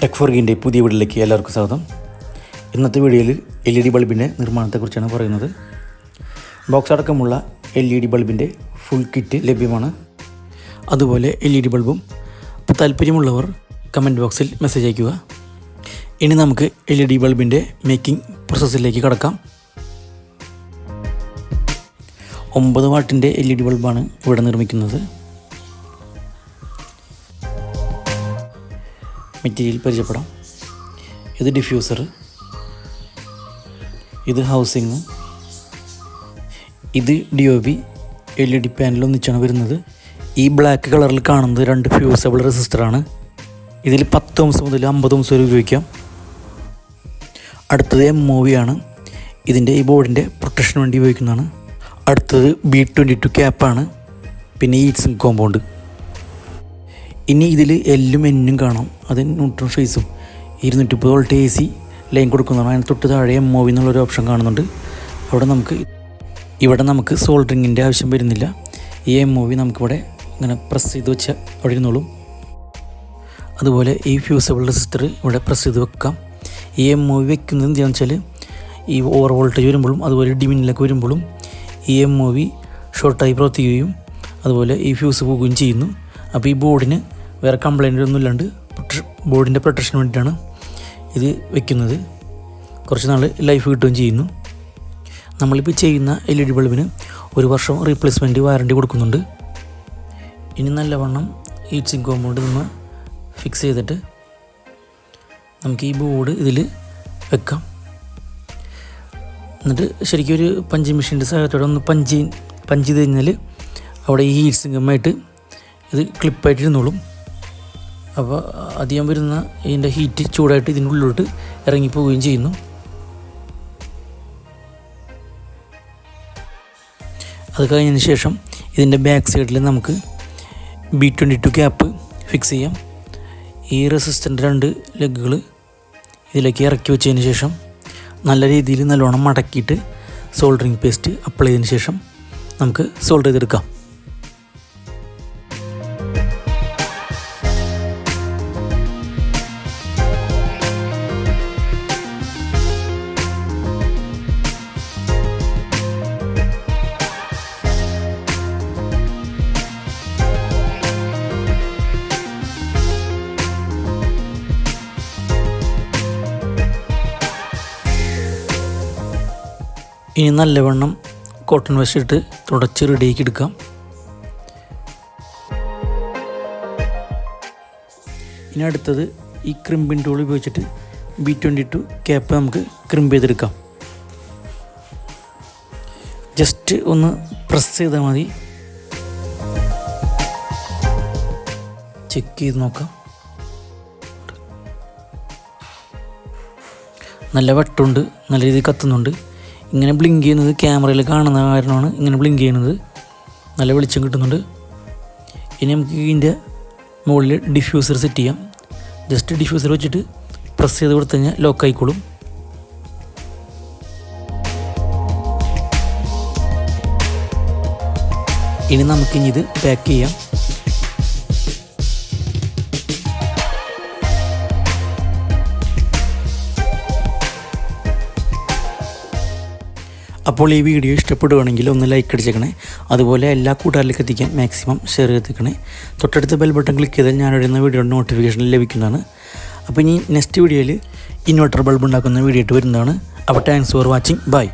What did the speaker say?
Tech ഫോർഗിൻ്റെ പുതിയ വീഡിയോയിലേക്ക് എല്ലാവർക്കും സ്വാഗതം. ഇന്നത്തെ വീഡിയോയിൽ LED ബൾബിൻ്റെ നിർമ്മാണത്തെക്കുറിച്ചാണ് പറയുന്നത്. ബോക്സ് അടക്കമുള്ള LED ബൾബിൻ്റെ ഫുൾ കിറ്റ് ലഭ്യമാണ്. അതുപോലെ LED ബൾബും താല്പര്യമുള്ളവർ കമൻറ്റ് ബോക്സിൽ മെസ്സേജ് അയയ്ക്കുക. ഇനി നമുക്ക് LED ബൾബിൻ്റെ മേക്കിംഗ് പ്രോസസ്സിലേക്ക് കടക്കാം. 9 വാട്ടിൻ്റെ LED ബൾബാണ് ഇവിടെ നിർമ്മിക്കുന്നത്. മെറ്റീരിയൽ പരിചയപ്പെടാം. ഇത് ഡിഫ്യൂസർ, ഇത് ഹൗസിങ്, ഇത് DOB LED പാനൽ ഒന്നിച്ചാണ് വരുന്നത്. ഈ ബ്ലാക്ക് കളറിൽ കാണുന്നത് 2 ഫ്യൂസബിൾ റെസിസ്റ്ററാണ്. ഇതിൽ 10 ohms മുതൽ 50 ohms വരെ ഉപയോഗിക്കാം. അടുത്തത് MOV ആണ്. ഇതിൻ്റെ ഈ ബോർഡിൻ്റെ പ്രൊട്ടക്ഷന് വേണ്ടി ഉപയോഗിക്കുന്നതാണ്. അടുത്തത് B22 ക്യാപ്പാണ്. പിന്നെ ഹീറ്റ് കോമ്പൗണ്ട്. ഇനി ഇതിൽ എല്ലും എന്നും കാണാം. അത് ന്യൂട്രൽ ഫേസും 230 വോൾട്ട് AC ലൈൻ കൊടുക്കുന്നതാണ്. അതിന് തൊട്ട് താഴെ MOV എന്നുള്ളൊരു ഓപ്ഷൻ കാണുന്നുണ്ട്. ഇവിടെ നമുക്ക് സോൾഡറിങ്ങിൻ്റെ ആവശ്യം വരുന്നില്ല. ഈ MOV നമുക്കിവിടെ ഇങ്ങനെ പ്രസ് ചെയ്ത് വെച്ചാൽ അവിടെ ഇരുന്നോളും. അതുപോലെ ഈ ഫ്യൂസബിൾ റെസിസ്റ്റർ ഇവിടെ പ്രസ് ചെയ്ത് വെക്കാം. ഈ MOV വെക്കുന്നത് എന്താണെന്ന് വെച്ചാൽ ഈ ഓവർ വോൾട്ടേജ് വരുമ്പോഴും അതുപോലെ ഡിമിനിലൊക്കെ വരുമ്പോഴും ഈ MOV ഷോർട്ടായി പ്രവർത്തിക്കുകയും അതുപോലെ ഈ ഫ്യൂസ് പോകുകയും ചെയ്യുന്നു. അപ്പോൾ ഈ ബോർഡിന് വേറെ കംപ്ലൈൻ്റ് ഒന്നും ഇല്ലാണ്ട് ബോർഡിൻ്റെ പ്രൊട്ടക്ഷന് വേണ്ടിയിട്ടാണ് ഇത് വെക്കുന്നത്. കുറച്ച് നാൾ ലൈഫ് കിട്ടുകയും ചെയ്യുന്നു. നമ്മളിപ്പോൾ ചെയ്യുന്ന LED ബൾബിന് 1 വർഷം റീപ്ലേസ്മെൻറ്റ് വാറണ്ടി കൊടുക്കുന്നുണ്ട്. ഇനി നല്ലവണ്ണം ഹീറ്റ് സിങ്ക് കോമ്പൗണ്ട് നമ്മൾ ഫിക്സ് ചെയ്തിട്ട് നമുക്ക് ഈ ബോർഡ് ഇതിൽ വെക്കാം. എന്നിട്ട് ശരിക്കും ഒരു പഞ്ചിങ് മെഷീൻ്റെ സഹായത്തോടെ ഒന്ന് പഞ്ച് ചെയ്ത് കഴിഞ്ഞാൽ അവിടെ ഈ ഹീറ്റ് സിങ്കുമായിട്ട് ഇത് ക്ലിപ്പായിട്ട് ഇരുന്നോളും. അപ്പോൾ അധികം വരുന്ന ഇതിൻ്റെ ഹീറ്റ് ചൂടായിട്ട് ഇതിൻ്റെ ഉള്ളിലോട്ട് ഇറങ്ങിപ്പോവുകയും ചെയ്യുന്നു. അത് കഴിഞ്ഞതിന് ശേഷം ഇതിൻ്റെ ബാക്ക് സൈഡിൽ നമുക്ക് B22 ക്യാപ്പ് ഫിക്സ് ചെയ്യാം. ഈ റെസിസ്റ്റൻ്റ് 2 ലെഗുകൾ ഇതിലേക്ക് ഇറക്കി വെച്ചതിന് ശേഷം നല്ല രീതിയിൽ നല്ലോണം മടക്കിയിട്ട് സോൾഡറിങ് പേസ്റ്റ് അപ്ലൈ ചെയ്തതിന് ശേഷം നമുക്ക് സോൾഡർ ചെയ്തെടുക്കാം. ഇനി നല്ലവണ്ണം കോട്ടൺ വെച്ചിട്ട് തുടച്ച് റെഡിയാക്കി എടുക്കാം. ഇനി അടുത്തത് ഈ ക്രിമ്പിൻ ടൂൾ ഉപയോഗിച്ചിട്ട് B22 ക്യാപ്പ് നമുക്ക് ക്രിമ്പ് ചെയ്തെടുക്കാം. ജസ്റ്റ് ഒന്ന് പ്രസ് ചെയ്താൽ മതി. ചെക്ക് ചെയ്ത് നോക്കാം. നല്ല വട്ടമുണ്ട്, നല്ല രീതിയിൽ കത്തുന്നുണ്ട്. ഇങ്ങനെ ബ്ലിങ്ക് ചെയ്യുന്നത് ക്യാമറയിൽ കാണുന്ന കാരണമാണ് ഇങ്ങനെ ബ്ലിങ്ക് ചെയ്യുന്നത്. നല്ല വെളിച്ചം കിട്ടുന്നുണ്ട്. ഇനി നമുക്ക് ഇതിൻ്റെ മുകളിൽ ഡിഫ്യൂസർ സെറ്റ് ചെയ്യാം. ജസ്റ്റ് ഡിഫ്യൂസർ വെച്ചിട്ട് പ്രസ് ചെയ്ത് കൊടുത്തു കഴിഞ്ഞാൽ ലോക്ക് ആയിക്കോളും. ഇനി നമുക്കിനി ഇത് പാക്ക് ചെയ്യാം. അപ്പോൾ ഈ വീഡിയോ ഇഷ്ടപ്പെടുകയാണെങ്കിൽ ഒന്ന് ലൈക്ക് അടിച്ചേക്കണേ. അതുപോലെ എല്ലാ കൂട്ടുകാരിലേക്ക് എത്തിക്കാൻ മാക്സിമം ഷെയർ ചെയ്തേക്കണേ. തൊട്ടടുത്ത ബെൽ ബട്ടൺ ക്ലിക്ക് ചെയ്താൽ ഞാൻ ഇടുന്ന വീഡിയോയുടെ നോട്ടിഫിക്കേഷൻ ലഭിക്കുന്നതാണ്. അപ്പോൾ ഇനി നെക്സ്റ്റ് വീഡിയോയിൽ ഇൻവെർട്ടർ ബൾബ് ഉണ്ടാക്കുന്ന വീഡിയോ ആയിട്ട് വരുന്നതാണ്. അപ്പോൾ താങ്ക്സ് ഫോർ വാച്ചിങ്. ബൈ.